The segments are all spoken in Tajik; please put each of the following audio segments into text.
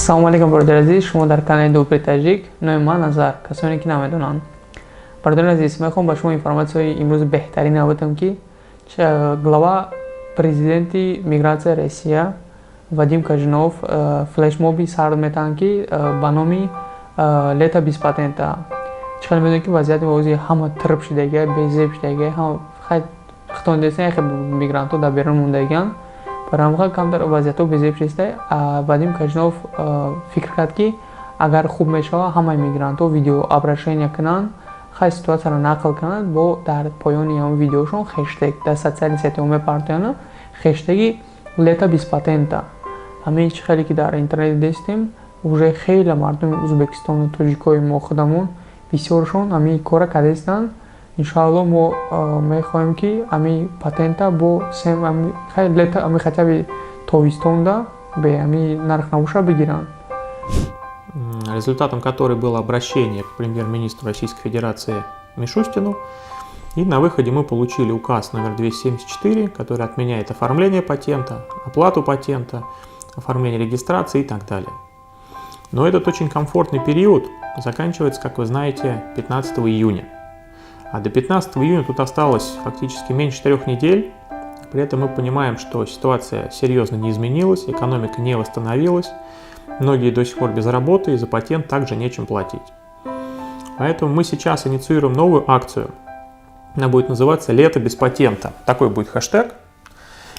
Ассалому алейкум, бародари азиз. Шумо дар канали Дупри Таҷик. Номи ман Назар. Касоне ки намедонанд. Бародари азиз, мехоҳам ба шумо информатсияи имрӯз беҳтарина будам ки глава президенти миграция Россия Вадим Кажинов флешмоби сар метаҳанд ки ба номи лето без патента. Чӣ медонед ки вазъияти ҳозир ҳама тирб шудага, безеб шудага, ҳама хитондесан хе мигрантҳо дар берун мондаган. Барамха камтар вазъиятҳо безеб шиста. Вадим Кажинов фикр кард ки агар хуб мешава ҳамаи мигрантҳо видео обращения кунанд, хай ситуатсияро нақл кунанд бо дар поёни ҳамин видеошон хэштег дар социални сетиҳо мепартоянд хэштеги лето без патента. ҳамин чӣ хеле ки дар интернет дистем уже хеле мардуми Узбекистону тоҷикои мо худамон бисёршон ҳамин кора кардастанд. Иншоалло мо мехоҳем ки ҳамин патента бо лето ҳамин хотя бы тобистонда бе ҳамин нарх навуша бигиранд. Результатом которой было обращение к премьер-министру Российской Федерации Мишустину. И на выходе мы получили указ номер 274, который отменяет оформление патента, оплату патента, оформление регистрации и так далее. Но этот очень комфортный период заканчивается, как вы знаете, 15 июня. А до 15 июня тут осталось фактически меньше 3 недель. При этом мы понимаем, что ситуация серьезно не изменилась, экономика не восстановилась. Многие до сих пор без работы, и за патент также нечем платить. Поэтому мы сейчас инициируем новую акцию. Она будет называться «Лето без патента». Такой будет хэштег.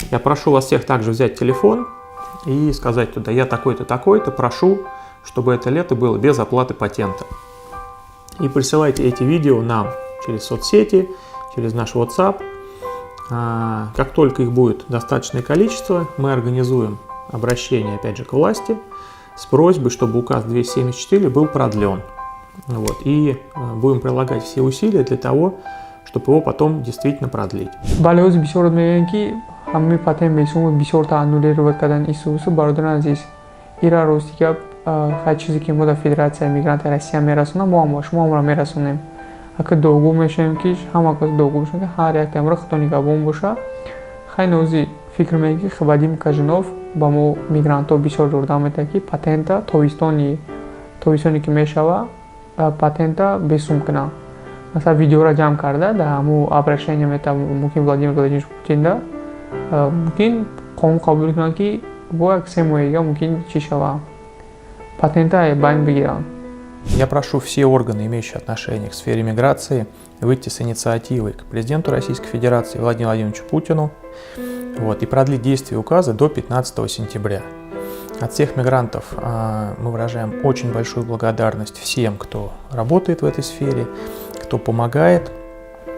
Я прошу вас всех также взять телефон и сказать туда: я такой-то, такой-то, прошу, чтобы это лето было без оплаты патента. И присылайте эти видео нам через соцсети, через наш WhatsApp. Как только их будет достаточное количество, мы организуем обращение, опять же, к власти с просьбой, чтобы указ 274 был продлен. Вот. И будем прилагать все усилия для того, чтобы его потом действительно продлить. ҳамин патент бесум бисёр таъаннулировать кардан исусу бародарон азиз ира рости гап ҳар чизе ки мо дар Федератсияи мигранти Россия мерасонам мо ҳам ба шумо ҳамро мерасонем. Ака догу мешавем ки ҳама кас догу мешавем ки ҳар як тамро худо нигоҳбон боша. Хай нозӣ фикр мекунем ки Вадим Кажинов ба мо мигрантҳо бисёр ёрдам медиҳад ки патента тобистоне ки мешава патента бесум кунанд. Масалан видеоро ҷамъ карда дар ҳамун обращение метавон мумкин Владимир Владимирович Путинда мумкин қонун қабул кунанд ки бо як 3 моҳига мумкин чӣ шава патента байн бигиранд. Я прошу все органы, имеющие отношение к сфере миграции, выйти с инициативой к президенту Российской Федерации Владимиру Владимировичу Путину и продлить действие указа до 15 сентября. От всех мигрантов мы выражаем очень большую благодарность всем, кто работает в этой сфере, кто помогает.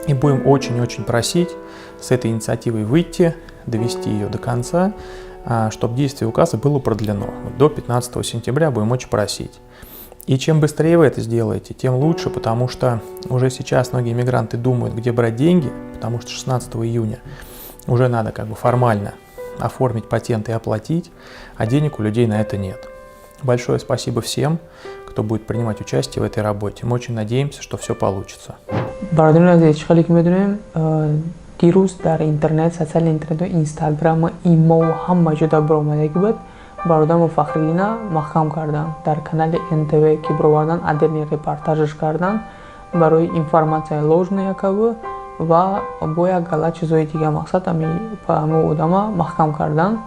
И будем очень-очень просить с этой инициативой выйти, довести ее до конца, чтобы действие указа было продлено. До 15 сентября будем очень просить. И чем быстрее вы это сделаете, тем лучше, потому что уже сейчас многие мигранты думают, где брать деньги, потому что 16 июня уже надо формально оформить патент и оплатить, а денег у людей на это нет. Большое спасибо всем, кто будет принимать участие в этой работе. Мы очень надеемся, что все получится. Бародарон азиз, чӣ хеле ки медонем дирӯз дар интернет, социални интернету Инстаграм, имо ҳама ҷода биромадаги буд бародармо Фахриддина маҳкам карданд. Дар канали НТВ ки бироварданд отдельный репортажаш карданд барои информация ложная якабу ва бо як галат чизои дига мақсад ҳамин одама маҳкам карданд.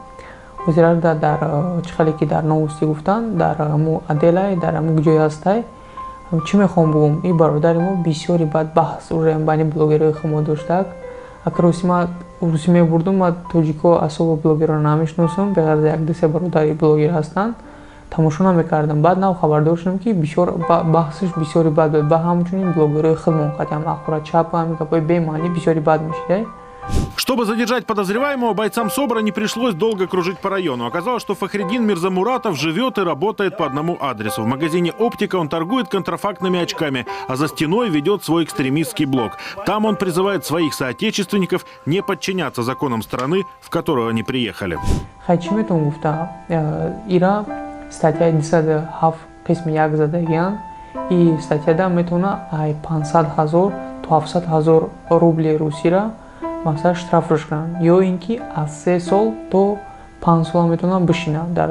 ҳозир дар чӣ хеле ки дар новости гуфтанд дар ҳамун Аделай дар ҳамун ҷой ҳастай чӣ мехоҳам бигӯм ин бародари мо бисёри бад баҳс уже байни блогерои худ мо доштак. Акар рӯси мебурдум ма тоҷико асоба блогерро намешиносам беғайр аз як дусе бародари блогер ҳастанд тамошо намекардам. Баъд нав хабардор шудам ки баҳсаш бисёри бад буд ба ҳамчунин блогерои худмон хатям ахора чап ҳамин гапои бемаънӣ бисёри бад мешидай. Чтобы задержать подозреваемого, бойцам СОБРа не пришлось долго кружить по району. Оказалось, что Фахриддин Мирзамуратов живет и работает по одному адресу. В магазине «Оптика» он торгует контрафактными очками, а за стеной ведет свой экстремистский блог. Там он призывает своих соотечественников не подчиняться законам страны, в которую они приехали. Ира статья 207 қисми 1 задагиян и статьяда метавона ай 500 000 то 700 000 рубли русира масалан штраф рӯш кунанд ё ин ки аз 3 сол то 5 сол метавонад бишина дар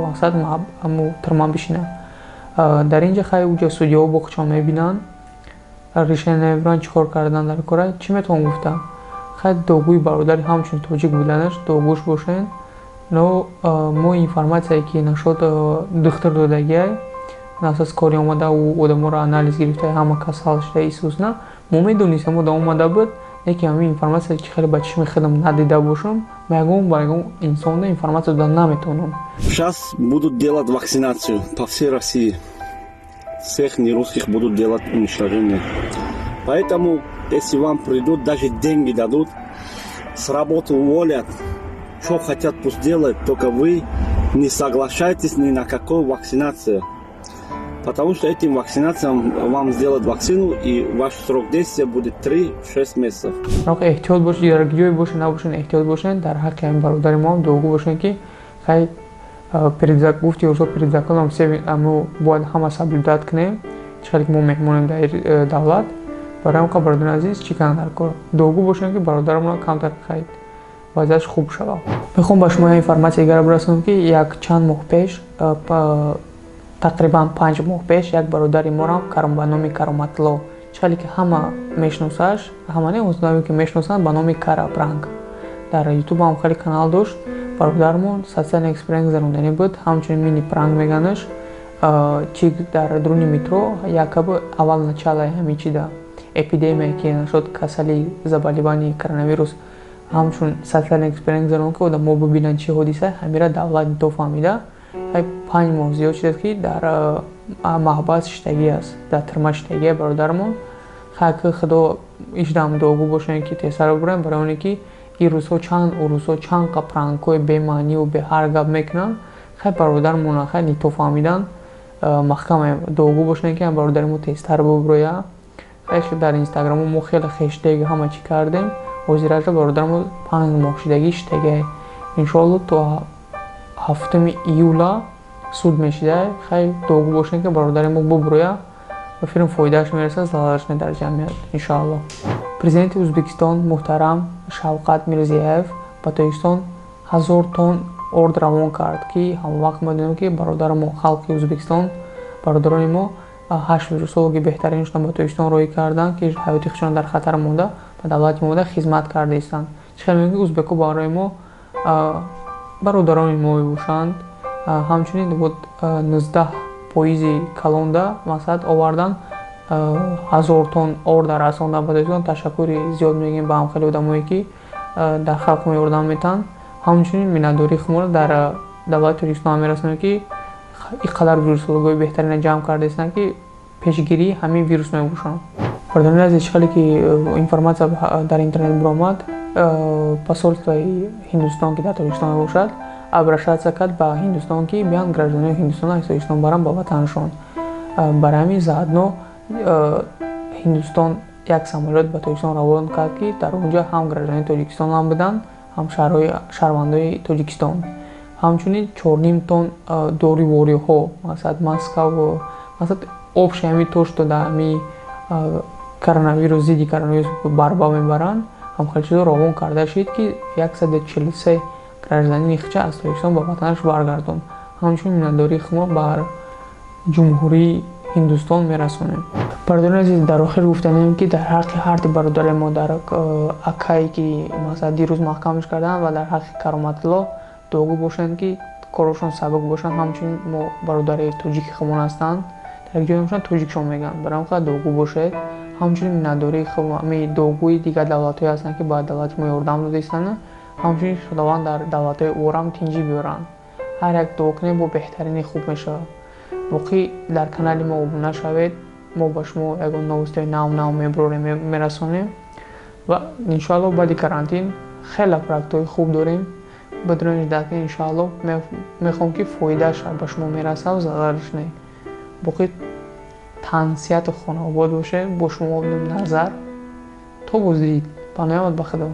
мақсад тирман бишина. дар инҷа хай уҷа судиҳо боқча мебинанд, решение намебиранд чикор кардан дар кора. Чӣ метавон гуфта? Хай догӯи бародари ҳамчун тоҷик буданаш догӯш бошен. Но мо информатсияе ки нашод духтар додагиай на асоси кори омада у одаморо анализ гирифта ҳама кас ҳал шуда исусна мо медонистем ода омада буд, лекин ҳамин информация ки хеле ба чишми худам надида бошам, ягон ба ягон инсонда информация дода наметавонам. Сейчас будут делать вакцинацию по всей России. Всех нерусских будут делать уничтожение. Поэтому, если вам придут, даже деньги дадут, с работы уволят, что хотят пусть делают, только вы не соглашайтесь ни на какую вакцинацию. Потому что этим вакцинациям вам сделают вакцину, и ваш срок действия будет 3-6 месяцев. Эҳтиёт бошед, дар ҷое бошед, набошед, эҳтиёт бошед. Дар ҳаққи ҳамин бародари мо дуогӯ бошед ки хай гуфти рӯзҳо перед законом мо бояд ҳама соблюдат кунем. Чӣ ки мо меҳмонем дар давлат. Барои ҳамин бародари азиз чӣ кунанд дар кор? Дуогӯ бошед ки бародарамон камтар хай вазъияш хуб шавад. Мехоҳам ба шумо информация дигара расонам ки як чанд моҳ пеш тақрибан 5 моҳ пеш як бародари морам ба номи Кароматло, чӣ ки ҳама мешносаш, ҳама не ознави ки мешносанд ба номи Кара Пранк. Дар YouTube ҳам хеле канал дошт. Бародармон социален эксперимент гузарондани буд, ҳамчунин мини пранк меганаш. Чи дар дуруни метро якобы аввал началаи ҳамин чида эпидемия ки нашуд касали заболевани коронавирус, ҳамчун социален эксперимент гузаронд ки одамо бибинанд чӣ ҳодиса, ҳамира давлат то фаҳмида. 5 моҳ зиёд шудааст ки дар маҳбас иштагӣ аст, дар тирма иштагӣ бародармон. Хайки худо иждам дуогӯ бошем ки тезтар бубурем, барои оне ки ин рӯзҳо чанд қа пранкҳои бемаъниву беҳар гап мекунанд. Хай бародармон хай нито фаҳмидан маҳкам дуогӯ бошем ки бародари мо тезтар бубуроя. Хай дар инстаграмо мо хеле хэштег ҳама чӣ кардем. ҳозираша бародармо 5 моҳ шудагӣ иштагӣ. Иншоалло то 7 июла суд мешида. Хай дуогӯ бошем ки бародари мо бубуроя ва фирм фоидааш мерасад, залараш не дар ҷамъият иншоалло. Президенти Ӯзбекистон муҳтарам Шавқат Мирзияев ба Тоҷикистон 1000 тонн орд равон кард ки ҳамвақт медонем ки бародари мо халқи Ӯзбекистон, бародарони мо 8 вирусологи беҳтаринашон ба Тоҷикистон роҳӣ карданд ки ҳаёти худшон дар хатар монда ба давлати монда хизмат карда истанд. Чӣ ки ӯзбеко барои мо бародарони мо мебошанд. Ҳамчунин 19 поизи калонда мақсад овардан 1000 тонн орда расондан ба Тоҷикистон. Ташаккури зиёд мегӯем ба ҳам хеле одамое ки дар халқ мо ёрдам метан. Ҳамчунин миннатдории худмонро дар давлати Тоҷикистон мерасонем ки ин қадар вирусологии беҳтарина ҷамъ карда истанд ки пешгирии ҳамин вирус мебошанд. Бародарони азиз, чӣ ки информация дар интернет биромад, посольствои Ҳиндустон ки дар Тоҷикистон мебошад обращаться кард ба Ҳиндустон ки биан гражданони Ҳиндустон аз Тоҷикистон баранд ба ватанашон. Барои ҳамин заодно Ҳиндустон як самолёт ба Тоҷикистон равон кард ки дар онҷа ҳам гражданони Тоҷикистон ҳам буданд, ҳам шаҳрвандои Тоҷикистон. Ҳамчунин 4.5 тонн дори вориҳо, мақсад маска ва мақсад обши ҳамин то шуда ҳамин коронавирус, зидди коронавирус барба мебаранд. ҳам хеле чизо равон карда шид ки 143 гражданини хича аз Тоҷикистон ба ватанаш баргардонд. ҳамчунин миннатдории худро бар ҷумҳурии Ҳиндустон мерасонем. Бародарони азиз, дар охир гуфтанем ки дар ҳаққи ҳарди бародари мо дар акае ки мақсад дирӯз маҳкамаш карданд ва дар ҳаққи Кароматло дуогӯ бошанд ки корошон сабук бошанд. Ҳамчунин мо бародари тоҷики худмон ҳастанд, дар як ҷое мешанд тоҷикшон мегӯянд. Барои ҳамин дуогӯ бошед. ҳамчунин миннатдории худмон дуогӯи дигар давлатҳое ҳастанд ки ба давлати мо ёрдам дода истанд. ҳамчунин худованд дар давлатҳои орам тинҷӣ биёранд. ҳар як дуо кунем бо беҳтарини хуб мешавад. боқӣ дар канали мо обуна шавед. мо ба шумо ягон новостиҳои нав мебарорем, мерасонем ва иншоалло баъди карантин хеле проектҳои хуб дорем. بدون ذلك ان شاء الله میخوام که فایدهش به شما میرسه و ضررش نه. باقی تنسیت خانواده باشه با شما بدون نظر. تا بازدید. پناهت بخدا.